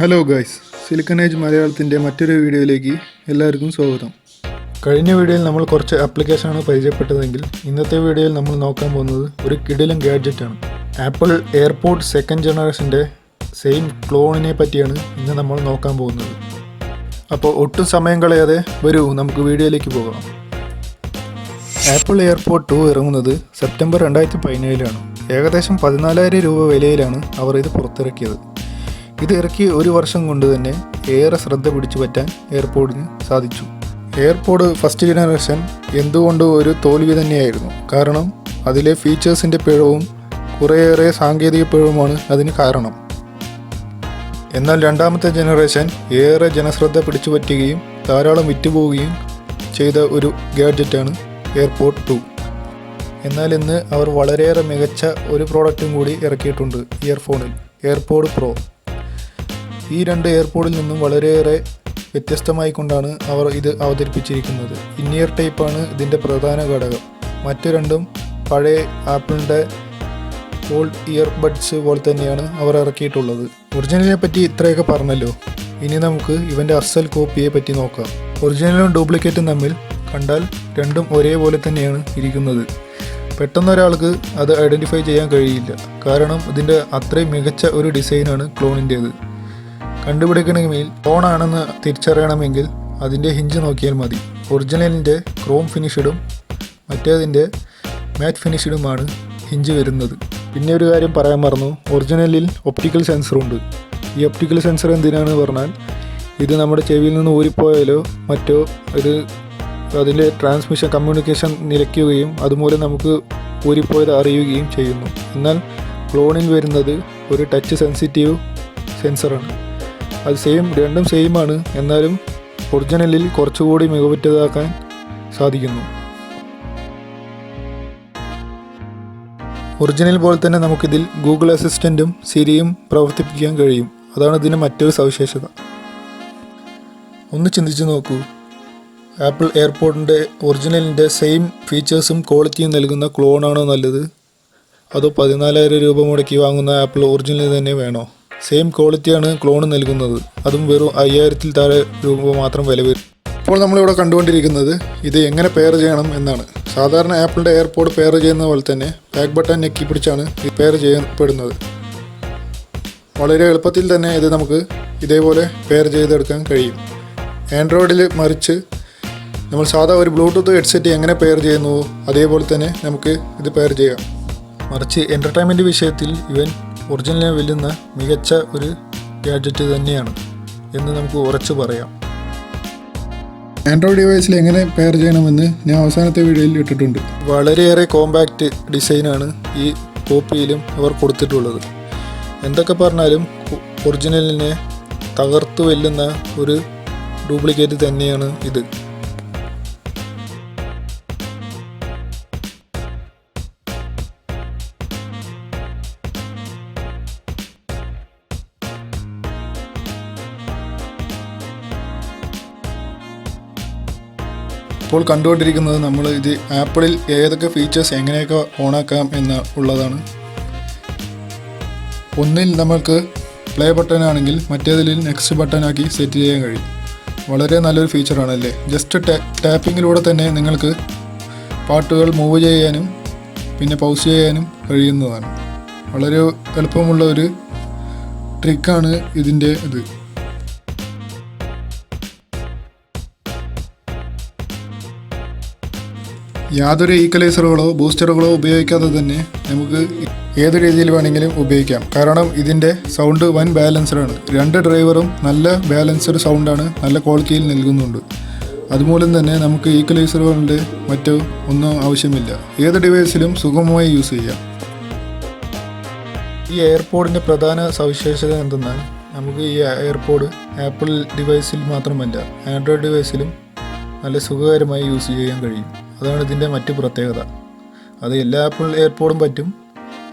Hello guys, silicon age മലയാളത്തിൻ്റെ മറ്റൊരു വീഡിയോയിലേക്ക് എല്ലാവർക്കും സ്വാഗതം. കഴിഞ്ഞ വീഡിയോയിൽ നമ്മൾ കുറച്ച് ആപ്ലിക്കേഷനാണ് പരിചയപ്പെട്ടതെങ്കിൽ ഇന്നത്തെ വീഡിയോയിൽ നമ്മൾ നോക്കാൻ പോകുന്നത് ഒരു കിടിലൻ ഗാഡ്ജറ്റാണ്. ആപ്പിൾ എയർപോഡ് സെക്കൻഡ് ജനറേഷൻ്റെ സെയിം ക്ലോണിനെ പറ്റിയാണ് ഇന്ന് നമ്മൾ നോക്കാൻ പോകുന്നത്. അപ്പോൾ ഒട്ടും സമയം കളയാതെ വരൂ നമുക്ക് വീഡിയോയിലേക്ക് പോകാം. ആപ്പിൾ എയർപോഡ് 2 ഇറങ്ങുന്നത് സെപ്റ്റംബർ 2017 ഏകദേശം 14,000 രൂപ വിലയിലാണ് അവർ ഇത് പുറത്തിറക്കിയത്. ഇത് ഇറക്കി ഒരു വർഷം കൊണ്ട് തന്നെ ഏറെ ശ്രദ്ധ പിടിച്ചു പറ്റാൻ എയർപോഡിന് സാധിച്ചു. എയർപോഡ് ഫസ്റ്റ് ജനറേഷൻ എന്തുകൊണ്ടും ഒരു തോൽവി തന്നെയായിരുന്നു. കാരണം അതിലെ ഫീച്ചേഴ്സിൻ്റെ പിഴവും കുറേയേറെ സാങ്കേതിക പിഴവുമാണ് അതിന് കാരണം. എന്നാൽ രണ്ടാമത്തെ ജനറേഷൻ ഏറെ ജനശ്രദ്ധ പിടിച്ചു പറ്റുകയും ധാരാളം വിറ്റുപോവുകയും ചെയ്ത ഒരു ഗാഡ്ജറ്റാണ് എയർപോഡ് 2. എന്നാൽ ഇന്ന് അവർ വളരെയേറെ മികച്ച ഒരു പ്രോഡക്റ്റും കൂടി ഇറക്കിയിട്ടുണ്ട് ഇയർഫോണിൽ, എയർപോഡ് പ്രോ. ഈ രണ്ട് എയർപോഡിൽ നിന്നും വളരെയേറെ വ്യത്യസ്തമായി കൊണ്ടാണ് അവർ ഇത് അവതരിപ്പിച്ചിരിക്കുന്നത്. ഇന്നിയർ ടൈപ്പാണ് ഇതിൻ്റെ പ്രധാന ഘടകം. മറ്റു രണ്ടും പഴയ ആപ്പിളിൻ്റെ ഓൾഡ് ഇയർബഡ്സ് പോലെ തന്നെയാണ് അവർ ഇറക്കിയിട്ടുള്ളത്. ഒറിജിനലിനെ പറ്റി ഇത്രയൊക്കെ പറഞ്ഞല്ലോ, ഇനി നമുക്ക് ഇവൻ്റെ അസൽ കോപ്പിയെ പറ്റി നോക്കാം. ഒറിജിനലും ഡ്യൂപ്ലിക്കേറ്റും തമ്മിൽ കണ്ടാൽ രണ്ടും ഒരേപോലെ തന്നെയാണ് ഇരിക്കുന്നത്. പെട്ടെന്നൊരാൾക്ക് അത് ഐഡൻറ്റിഫൈ ചെയ്യാൻ കഴിയില്ല. കാരണം ഇതിൻ്റെ അത്രയും മികച്ച ഒരു ഡിസൈനാണ് ക്ലോണിൻ്റേത്. കണ്ടുപിടിക്കണമെങ്കിൽ ക്ലോണാണെന്ന് തിരിച്ചറിയണമെങ്കിൽ അതിൻ്റെ ഹിഞ്ച് നോക്കിയാൽ മതി. ഒറിജിനലിൻ്റെ ക്രോം ഫിനിഷ്ഡും മറ്റേതിൻ്റെ മാറ്റ് ഫിനിഷ്ഡുമാണ് ഹിഞ്ച് വരുന്നത്. പിന്നെ ഒരു കാര്യം പറയാൻ മറന്നു, ഒറിജിനലിൽ ഒപ്റ്റിക്കൽ സെൻസറുണ്ട്. ഈ ഒപ്റ്റിക്കൽ സെൻസർ എന്തിനാണെന്ന് പറഞ്ഞാൽ ഇത് നമ്മുടെ ചെവിയിൽ നിന്ന് ഊരിപ്പോയാലോ മറ്റോ ഇത് അതിൻ്റെ ട്രാൻസ്മിഷൻ കമ്മ്യൂണിക്കേഷൻ നിലയ്ക്കുകയും അതുമൂലം നമുക്ക് ഊരിപ്പോയത് അറിയുകയും ചെയ്യുന്നു. എന്നാൽ ക്ലോണിൽ വരുന്നത് ഒരു ടച്ച് സെൻസിറ്റീവ് സെൻസറാണ്. അത് രണ്ടും സെയിമാണ്, എന്നാലും ഒറിജിനലിൽ കുറച്ചുകൂടി മികവുറ്റതാക്കാൻ സാധിക്കുന്നു. ഒറിജിനൽ പോലെ തന്നെ നമുക്കിതിൽ ഗൂഗിൾ അസിസ്റ്റൻറ്റും സിരിയും പ്രവർത്തിപ്പിക്കാൻ കഴിയും. അതാണ് ഇതിൻ്റെ മറ്റൊരു സവിശേഷത. ഒന്ന് ചിന്തിച്ച് നോക്കൂ, ആപ്പിൾ എയർപോഡിൻ്റെ ഒറിജിനലിൻ്റെ സെയിം ഫീച്ചേഴ്സും ക്വാളിറ്റിയും നൽകുന്ന ക്ലോണാണോ നല്ലത്, അതോ 14,000 രൂപ മുടക്കി വാങ്ങുന്ന ആപ്പിൾ ഒറിജിനൽ തന്നെ വേണോ? സെയിം ക്വാളിറ്റിയാണ് ക്ലോൺ നൽകുന്നത്, അതും വെറും 5,000-ൽ താഴെ രൂപ മാത്രം വില വരും. ഇപ്പോൾ നമ്മളിവിടെ കണ്ടുകൊണ്ടിരിക്കുന്നത് ഇത് എങ്ങനെ പെയർ ചെയ്യണം എന്നാണ്. സാധാരണ ആപ്പിളിൻ്റെ എയർപോഡ് പെയർ ചെയ്യുന്ന പോലെ തന്നെ ബാക്ക് ബട്ടൺ ഞെക്കി പിടിച്ചാണ് ഇത് പെയർ ചെയ്യപ്പെടുന്നത്. വളരെ എളുപ്പത്തിൽ തന്നെ ഇത് നമുക്ക് ഇതേപോലെ പെയർ ചെയ്തെടുക്കാൻ കഴിയും. ആൻഡ്രോയിഡിൽ മറിച്ച് നമ്മൾ സാധാ ഒരു ബ്ലൂടൂത്ത് ഹെഡ്സെറ്റ് എങ്ങനെ പെയർ ചെയ്യുന്നുവോ അതേപോലെ തന്നെ നമുക്ക് ഇത് പെയർ ചെയ്യാം. മറിച്ച് എൻ്റർടൈൻമെൻറ്റ് വിഷയത്തിൽ ഇവൻ ഒറിജിനലിനെ വെല്ലുന്ന മികച്ച ഒരു ഗാഡ്ജറ്റ് തന്നെയാണ് എന്ന് നമുക്ക് ഉറച്ചു പറയാം. ആൻഡ്രോയിഡ് ഡിവൈസിൽ എങ്ങനെ പെയർ ചെയ്യണമെന്ന് ഞാൻ അവസാനത്തെ വീഡിയോയിൽ ഇട്ടിട്ടുണ്ട്. വളരെയേറെ കോമ്പാക്റ്റ് ഡിസൈനാണ് ഈ കോപ്പിയിലും അവർ കൊടുത്തിട്ടുള്ളത്. എന്തൊക്കെ പറഞ്ഞാലും ഒറിജിനലിനെ തകർത്ത് വെല്ലുന്ന ഒരു ഡ്യൂപ്ലിക്കേറ്റ് തന്നെയാണ് ഇത്. ഇപ്പോൾ കണ്ടുകൊണ്ടിരിക്കുന്നത് നമ്മൾ ഇത് ആപ്പിളിൽ ഏതൊക്കെ ഫീച്ചേഴ്സ് എങ്ങനെയൊക്കെ ഓണാക്കാം എന്ന് ഉള്ളതാണ്. ഒന്നിൽ നമുക്ക് പ്ലേ ബട്ടൺ ആണെങ്കിൽ മറ്റേതിൽ നെക്സ്റ്റ് ബട്ടണാക്കി സെറ്റ് ചെയ്യാൻ കഴിയും. വളരെ നല്ലൊരു ഫീച്ചറാണല്ലേ. ജസ്റ്റ് ടാപ്പിങ്ങിലൂടെ തന്നെ നിങ്ങൾക്ക് പാട്ടുകൾ മൂവ് ചെയ്യാനും പിന്നെ പൗസ് ചെയ്യാനും കഴിയുന്നതാണ്. വളരെ എളുപ്പമുള്ള ഒരു ട്രിക്കാണ് ഇതിൻ്റെ ഇത്. യാതൊരു ഈക്വലൈസറുകളോ ബൂസ്റ്ററുകളോ ഉപയോഗിക്കാതെ തന്നെ നമുക്ക് ഏത് രീതിയിൽ വേണമെങ്കിലും ഉപയോഗിക്കാം. കാരണം ഇതിൻ്റെ സൗണ്ട് വൻ ബാലൻസറാണ്. രണ്ട് ഡ്രൈവറും നല്ല ബാലൻസ്ഡ് സൗണ്ടാണ് നല്ല ക്വാളിറ്റിയിൽ നൽകുന്നുണ്ട്. അതുമൂലം തന്നെ നമുക്ക് ഈക്വലൈസറുകളുടെ മറ്റോ ഒന്നും ആവശ്യമില്ല. ഏത് ഡിവൈസിലും സുഗമമായി യൂസ് ചെയ്യാം. ഈ എയർപോഡിൻ്റെ പ്രധാന സവിശേഷത എന്തെന്നാൽ നമുക്ക് ഈ എയർപോഡ് ആപ്പിൾ ഡിവൈസിൽ മാത്രമല്ല ആൻഡ്രോയിഡ് ഡിവൈസിലും നല്ല സുഖകരമായി യൂസ് ചെയ്യാൻ കഴിയും. അതാണ് ഇതിൻ്റെ മറ്റു പ്രത്യേകത. അത് എല്ലാ ആപ്പിൾ എയർപോഡും പറ്റും,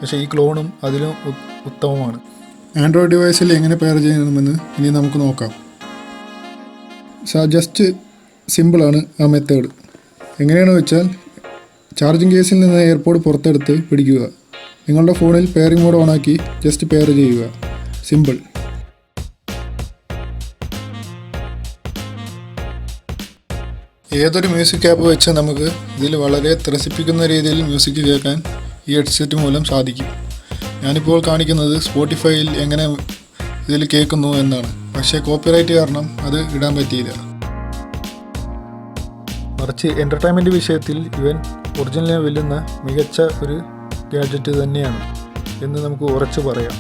പക്ഷേ ഈ ക്ലോണും അതിലും ഉത്തമമാണ്. ആൻഡ്രോയിഡ് ഡിവൈസിൽ എങ്ങനെ പെയർ ചെയ്യണമെന്ന് ഇനി നമുക്ക് നോക്കാം. ജസ്റ്റ് സിമ്പിളാണ് ആ മെത്തേഡ്. എങ്ങനെയാണെന്ന് വെച്ചാൽ ചാർജിങ് കേസിൽ നിന്ന് എയർപോഡ് പുറത്തെടുത്ത് പിടിക്കുക. നിങ്ങളുടെ ഫോണിൽ പെയറിംഗ് മോഡ് ഓണാക്കി ജസ്റ്റ് പെയർ ചെയ്യുക. സിമ്പിൾ. ഏതൊരു മ്യൂസിക് ആപ്പ് വെച്ച് നമുക്ക് ഇതിൽ വളരെ ത്രസിപ്പിക്കുന്ന രീതിയിൽ മ്യൂസിക് കേൾക്കാൻ ഈ ഹെഡ്സെറ്റ് മൂലം സാധിക്കും. ഞാനിപ്പോൾ കാണിക്കുന്നത് സ്പോട്ടിഫൈയിൽ എങ്ങനെ ഇതിൽ കേൾക്കുന്നു എന്നാണ്. പക്ഷേ കോപ്പിറൈറ്റ് കാരണം അത് ഇടാൻ പറ്റിയില്ല. മറിച്ച് എൻ്റർടൈൻമെൻറ്റ് വിഷയത്തിൽ ഇവൻ ഒറിജിനലിനെ വെല്ലുന്ന മികച്ച ഒരു ഗാഡ്ജറ്റ് തന്നെയാണ് എന്ന് നമുക്ക് ഉറച്ചു പറയാം.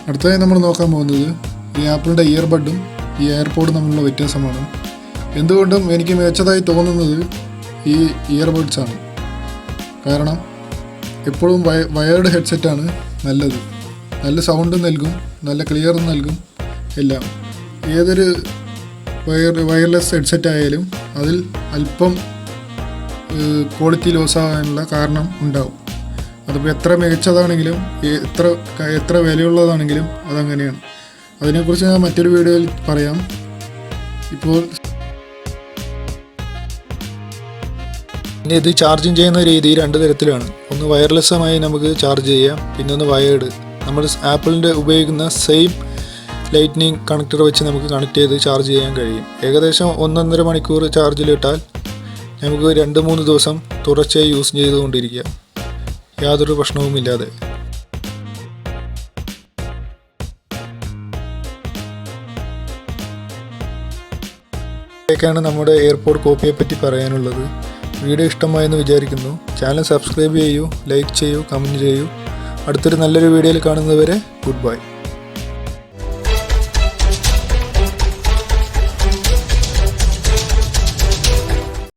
അടുത്തതായി നമ്മൾ നോക്കാൻ പോകുന്നത് ഈ ആപ്പിളിൻ്റെ ഇയർബഡും ഈ എയർപോഡും തമ്മിലുള്ള വ്യത്യാസമാണ്. എന്തുകൊണ്ടും എനിക്ക് മികച്ചതായി തോന്നുന്നത് ഈ ഇയർബഡ്സാണ്. കാരണം എപ്പോഴും വയേർഡ് ഹെഡ്സെറ്റാണ് നല്ലത്. നല്ല സൗണ്ടും നൽകും, നല്ല ക്ലിയറും നൽകും എല്ലാം. ഏതൊരു വയർലെസ് ഹെഡ്സെറ്റ് ആയാലും അതിൽ അല്പം ക്വാളിറ്റി ലോസ് ആകാനുള്ള കാരണം ഉണ്ടാവും. അതിപ്പോൾ എത്ര മികച്ചതാണെങ്കിലും എത്ര വിലയുള്ളതാണെങ്കിലും അതങ്ങനെയാണ്. അതിനെക്കുറിച്ച് ഞാൻ മറ്റൊരു വീഡിയോയിൽ പറയാം. ഇപ്പോൾ ഇത് ചാർജിങ് ചെയ്യുന്ന രീതി 2 തരത്തിലാണ്. ഒന്ന് വയർലെസ്സുമായി നമുക്ക് ചാർജ് ചെയ്യാം, പിന്നെ ഒന്ന് വയേർഡ്. നമ്മൾ ആപ്പിളിൻ്റെ ഉപയോഗിക്കുന്ന സെയിം ലൈറ്റ്നിങ് കണക്ടർ വെച്ച് നമുക്ക് കണക്ട് ചെയ്ത് ചാർജ് ചെയ്യാൻ കഴിയും. ഏകദേശം 1.5 മണിക്കൂർ ചാർജിലിട്ടാൽ നമുക്ക് 2-3 ദിവസം തുടർച്ചയായി യൂസ് ചെയ്തുകൊണ്ടിരിക്കുക, യാതൊരു പ്രശ്നവുമില്ലാതെ. ഇതൊക്കെയാണ് നമ്മുടെ എയർപോഡ് കോപ്പിയെ പറ്റി പറയാനുള്ളത്. വീഡിയോ ഇഷ്ടമായെന്ന് വിചാരിക്കുന്നു. ചാനൽ സബ്സ്ക്രൈബ് ചെയ്യൂ, ലൈക്ക് ചെയ്യൂ, കമൻറ്റ് ചെയ്യൂ. അടുത്തൊരു നല്ലൊരു വീഡിയോയിൽ കാണുന്നതുവരെ ഗുഡ് ബൈ.